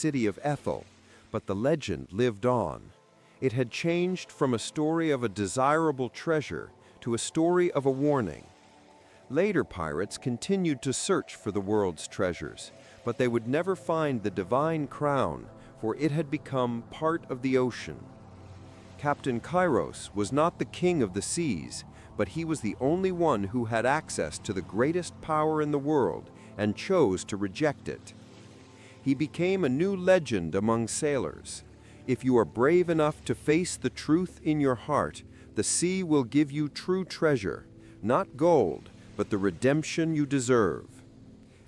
city of Ethel, but the legend lived on. It had changed from a story of a desirable treasure to a story of a warning. Later pirates continued to search for the world's treasures, but they would never find the divine crown, for it had become part of the ocean. Captain Kairos was not the king of the seas, but he was the only one who had access to the greatest power in the world and chose to reject it. He became a new legend among sailors. If you are brave enough to face the truth in your heart, the sea will give you true treasure, not gold, but the redemption you deserve.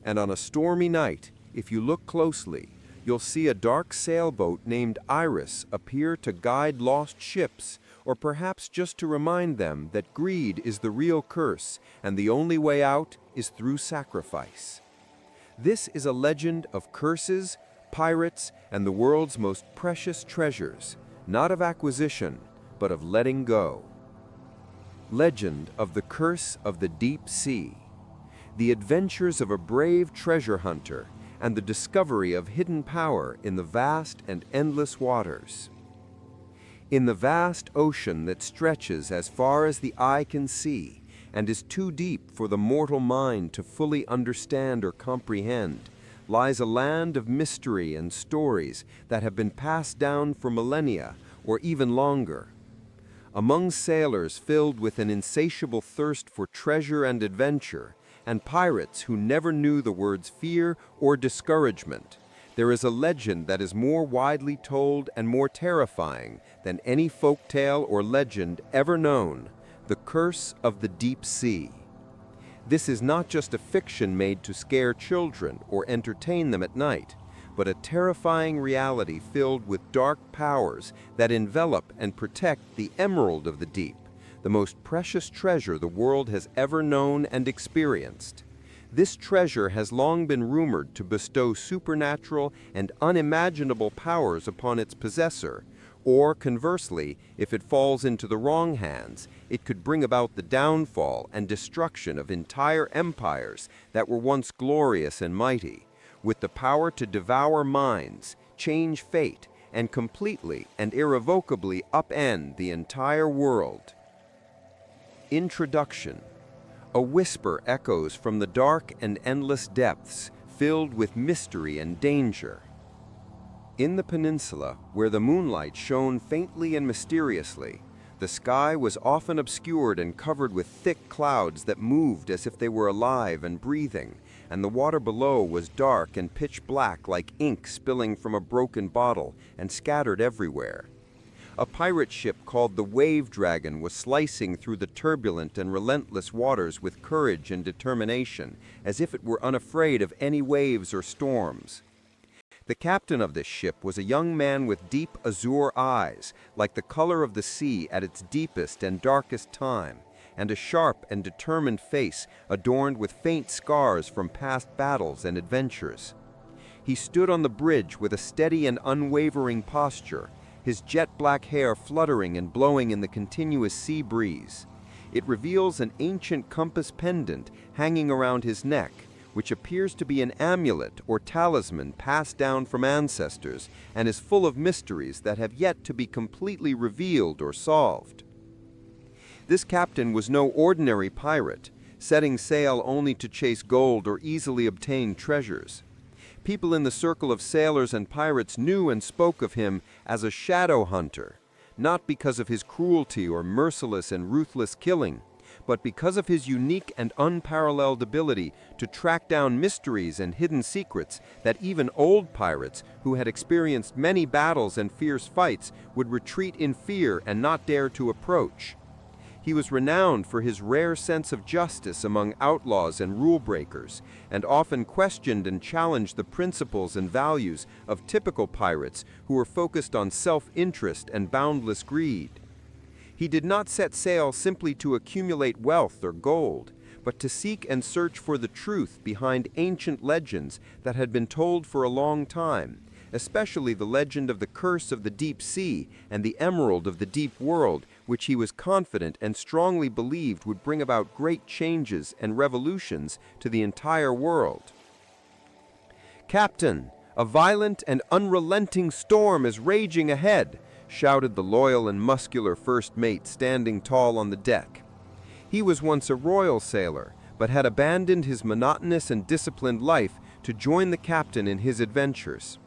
And on a stormy night, if you look closely, you'll see a dark sailboat named Iris appear to guide lost ships, or perhaps just to remind them that greed is the real curse and the only way out is through sacrifice. This is a legend of curses, pirates, and the world's most precious treasures, not of acquisition, but of letting go. Legend of the Curse of the Deep Sea. The adventures of a brave treasure hunter and the discovery of hidden power in the vast and endless waters. In the vast ocean that stretches as far as the eye can see and is too deep for the mortal mind to fully understand or comprehend, lies a land of mystery and stories that have been passed down for millennia or even longer. Among sailors filled with an insatiable thirst for treasure and adventure, and pirates who never knew the words fear or discouragement, there is a legend that is more widely told and more terrifying than any folk tale or legend ever known: the curse of the deep sea. This is not just a fiction made to scare children or entertain them at night, but a terrifying reality filled with dark powers that envelop and protect the emerald of the deep, the most precious treasure the world has ever known and experienced. This treasure has long been rumored to bestow supernatural and unimaginable powers upon its possessor, or conversely, if it falls into the wrong hands, it could bring about the downfall and destruction of entire empires that were once glorious and mighty, with the power to devour minds, change fate, and completely and irrevocably upend the entire world. Introduction. A whisper echoes from the dark and endless depths, filled with mystery and danger. In the peninsula, where the moonlight shone faintly and mysteriously, the sky was often obscured and covered with thick clouds that moved as if they were alive and breathing, and the water below was dark and pitch black like ink spilling from a broken bottle and scattered everywhere. A pirate ship called the Wave Dragon was slicing through the turbulent and relentless waters with courage and determination, as if it were unafraid of any waves or storms. The captain of this ship was a young man with deep azure eyes, like the color of the sea at its deepest and darkest time, and a sharp and determined face adorned with faint scars from past battles and adventures. He stood on the bridge with a steady and unwavering posture, his jet-black hair fluttering and blowing in the continuous sea breeze. It reveals an ancient compass pendant hanging around his neck, which appears to be an amulet or talisman passed down from ancestors and is full of mysteries that have yet to be completely revealed or solved. This captain was no ordinary pirate, setting sail only to chase gold or easily obtain treasures. People in the circle of sailors and pirates knew and spoke of him as a shadow hunter, not because of his cruelty or merciless and ruthless killing, but because of his unique and unparalleled ability to track down mysteries and hidden secrets that even old pirates, who had experienced many battles and fierce fights, would retreat in fear and not dare to approach. He was renowned for his rare sense of justice among outlaws and rule breakers, and often questioned and challenged the principles and values of typical pirates who were focused on self-interest and boundless greed. He did not set sail simply to accumulate wealth or gold, but to seek and search for the truth behind ancient legends that had been told for a long time, especially the legend of the curse of the deep sea and the emerald of the deep world, which he was confident and strongly believed would bring about great changes and revolutions to the entire world. "Captain, "A violent and unrelenting storm is raging ahead," shouted the loyal and muscular first mate standing tall on the deck. He was once a royal sailor, but had abandoned his monotonous and disciplined life to join the captain in his adventures.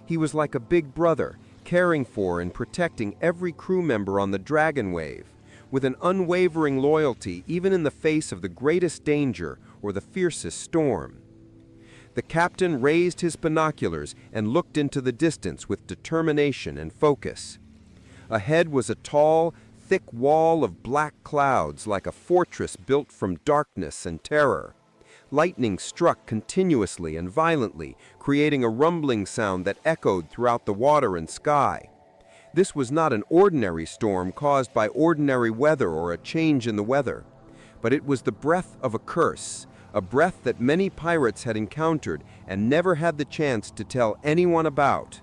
He was like a big brother, caring for and protecting every crew member on the Dragon Wave, with an unwavering loyalty even in the face of the greatest danger or the fiercest storm. The captain raised his binoculars and looked into the distance with determination and focus. Ahead was a tall, thick wall of black clouds like a fortress built from darkness and terror. Lightning struck continuously and violently, creating a rumbling sound that echoed throughout the water and sky. This was not an ordinary storm caused by ordinary weather or a change in the weather, but it was the breath of a curse, a breath that many pirates had encountered and never had the chance to tell anyone about.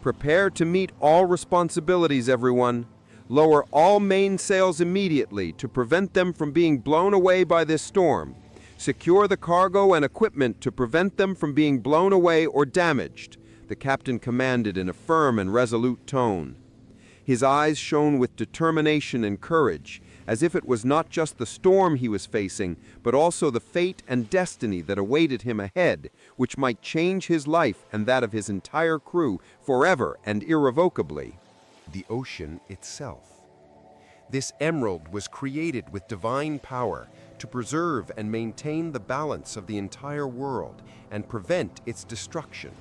"Prepare to meet all responsibilities, everyone. Lower all mainsails immediately to prevent them from being blown away by this storm. Secure the cargo and equipment to prevent them from being blown away or damaged," the captain commanded in a firm and resolute tone. His eyes shone with determination and courage, as if it was not just the storm he was facing, but also the fate and destiny that awaited him ahead, which might change his life and that of his entire crew forever and irrevocably. The ocean itself. This emerald was created with divine power to preserve and maintain the balance of the entire world and prevent its destruction.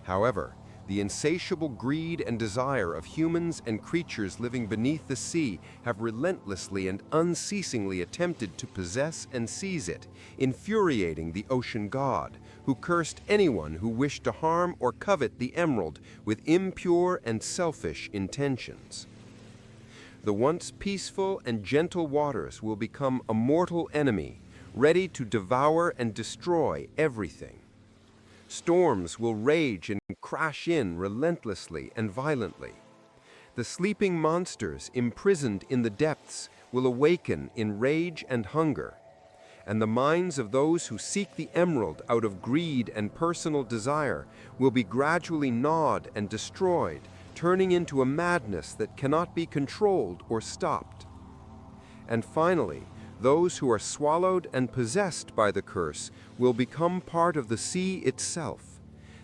However, the insatiable greed and desire of humans and creatures living beneath the sea have relentlessly and unceasingly attempted to possess and seize it, infuriating the ocean god, who cursed anyone who wished to harm or covet the emerald with impure and selfish intentions. The once peaceful and gentle waters will become a mortal enemy, ready to devour and destroy everything. Storms will rage and crash in relentlessly and violently. The sleeping monsters imprisoned in the depths will awaken in rage and hunger, and the minds of those who seek the emerald out of greed and personal desire will be gradually gnawed and destroyed, turning into a madness that cannot be controlled or stopped. And finally, those who are swallowed and possessed by the curse will become part of the sea itself.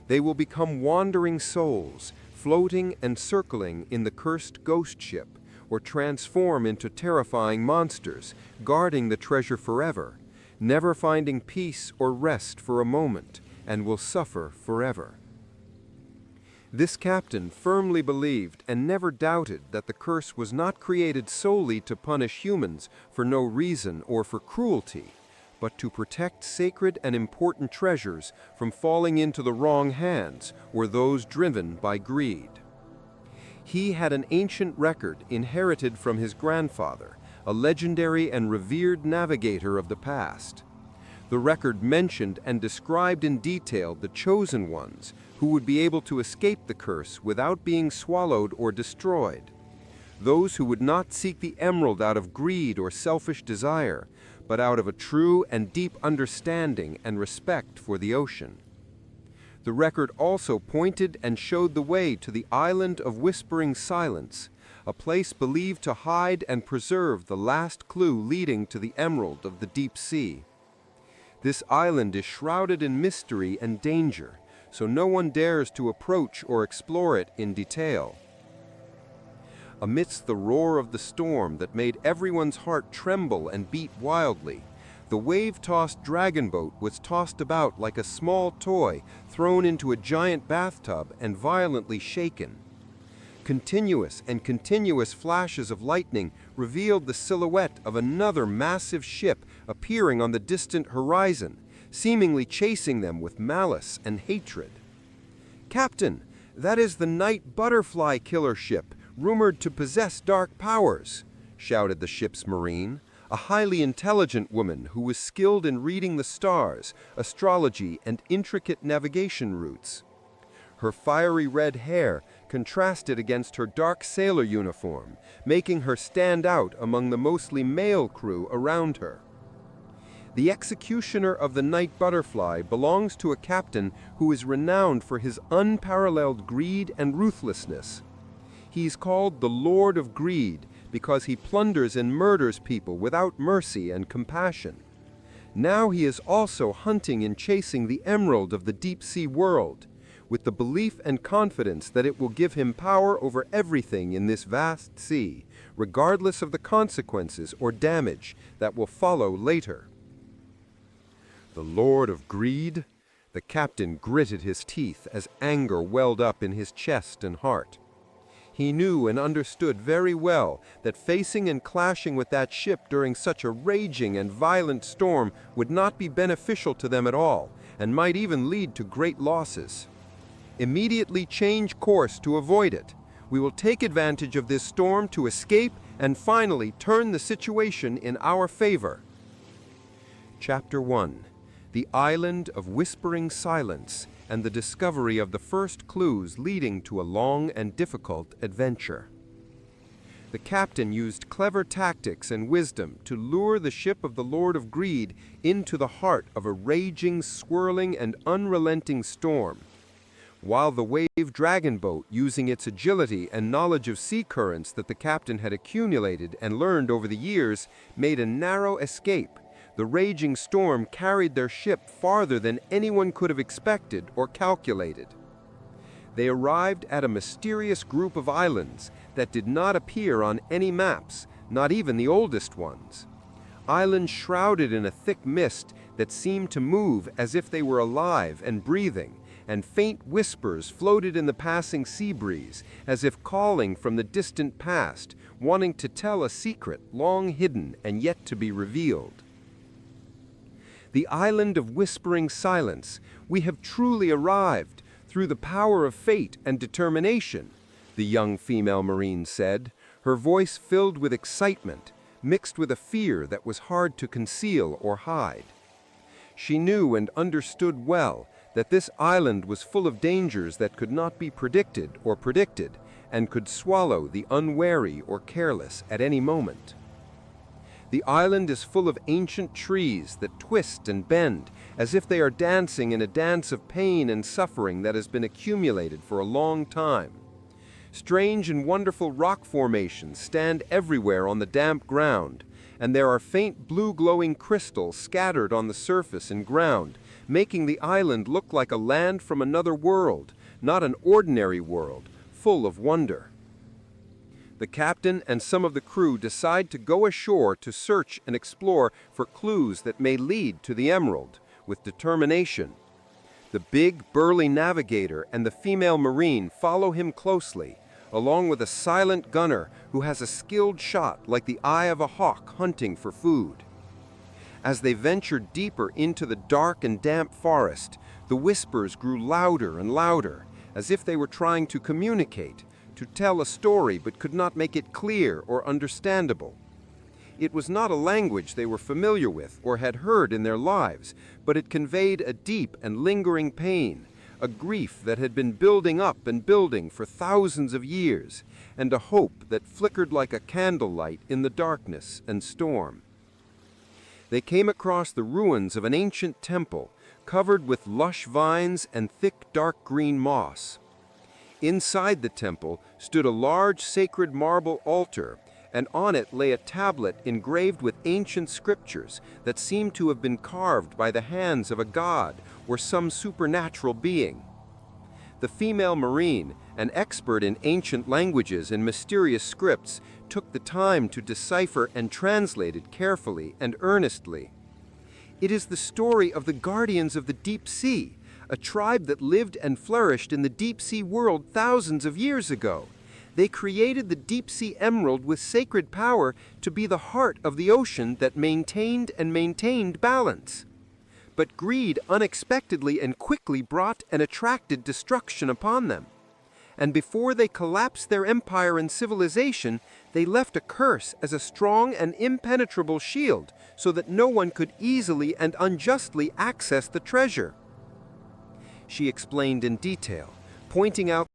They will become wandering souls, floating and circling in the cursed ghost ship, or transform into terrifying monsters, guarding the treasure forever, never finding peace or rest for a moment, and will suffer forever. This captain firmly believed and never doubted that the curse was not created solely to punish humans for no reason or for cruelty, but to protect sacred and important treasures from falling into the wrong hands or those driven by greed. He had an ancient record inherited from his grandfather, a legendary and revered navigator of the past. The record mentioned and described in detail the chosen ones who would be able to escape the curse without being swallowed or destroyed. Those who would not seek the emerald out of greed or selfish desire, but out of a true and deep understanding and respect for the ocean. The record also pointed and showed the way to the Island of Whispering Silence, a place believed to hide and preserve the last clue leading to the emerald of the deep sea. This island is shrouded in mystery and danger, so no one dares to approach or explore it in detail. Amidst the roar of the storm that made everyone's heart tremble and beat wildly, the wave-tossed dragon boat was tossed about like a small toy thrown into a giant bathtub and violently shaken. Continuous flashes of lightning revealed the silhouette of another massive ship appearing on the distant horizon, seemingly chasing them with malice and hatred. "Captain, that is the Night Butterfly killer ship, rumored to possess dark powers," shouted the ship's marine, a highly intelligent woman who was skilled in reading the stars, astrology, and intricate navigation routes. Her fiery red hair contrasted against her dark sailor uniform, making her stand out among the mostly male crew around her. The executioner of the night butterfly belongs to a captain who is renowned for his unparalleled greed and ruthlessness. He's called the Lord of Greed because he plunders and murders people without mercy and compassion. Now he is also hunting and chasing the emerald of the deep-sea world, with the belief and confidence that it will give him power over everything in this vast sea, regardless of the consequences or damage that will follow later. The Lord of Greed? The captain gritted his teeth as anger welled up in his chest and heart. He knew and understood very well that facing and clashing with that ship during such a raging and violent storm would not be beneficial to them at all, and might even lead to great losses. Immediately change course to avoid it. We will take advantage of this storm to escape and finally turn the situation in our favor. Chapter 1. The Island of Whispering Silence and the discovery of the first clues leading to a long and difficult adventure. The captain used clever tactics and wisdom to lure the ship of the Lord of Greed into the heart of a raging, swirling, and unrelenting storm. While the wave dragon boat, using its agility and knowledge of sea currents that the captain had accumulated and learned over the years, made a narrow escape, the raging storm carried their ship farther than anyone could have expected or calculated. They arrived at a mysterious group of islands that did not appear on any maps, not even the oldest ones. Islands shrouded in a thick mist that seemed to move as if they were alive and breathing, and faint whispers floated in the passing sea breeze as if calling from the distant past, wanting to tell a secret long hidden and yet to be revealed. The Island of Whispering Silence, we have truly arrived, through the power of fate and determination, the young female Marine said, her voice filled with excitement, mixed with a fear that was hard to conceal or hide. She knew and understood well that this island was full of dangers that could not be predicted, and could swallow the unwary or careless at any moment. The island is full of ancient trees that twist and bend as if they are dancing in a dance of pain and suffering that has been accumulated for a long time. Strange and wonderful rock formations stand everywhere on the damp ground, and there are faint blue glowing crystals scattered on the surface and ground, making the island look like a land from another world, not an ordinary world, full of wonder. The captain and some of the crew decide to go ashore to search and explore for clues that may lead to the emerald, with determination. The big, burly navigator and the female Marine follow him closely, along with a silent gunner who has a skilled shot like the eye of a hawk hunting for food. As they ventured deeper into the dark and damp forest, the whispers grew louder and louder, as if they were trying to communicate, to tell a story but could not make it clear or understandable. It was not a language they were familiar with or had heard in their lives, but it conveyed a deep and lingering pain, a grief that had been building up and building for thousands of years, and a hope that flickered like a candlelight in the darkness and storm. They came across the ruins of an ancient temple, covered with lush vines and thick dark green moss. Inside the temple stood a large sacred marble altar, and on it lay a tablet engraved with ancient scriptures that seemed to have been carved by the hands of a god or some supernatural being. The female Marine, an expert in ancient languages and mysterious scripts, took the time to decipher and translate it carefully and earnestly. It is the story of the guardians of the deep sea, a tribe that lived and flourished in the deep-sea world thousands of years ago. They created the deep-sea emerald with sacred power to be the heart of the ocean that maintained balance. But greed unexpectedly and quickly brought and attracted destruction upon them. And before they collapsed their empire and civilization, they left a curse as a strong and impenetrable shield so that no one could easily and unjustly access the treasure. She explained in detail, pointing out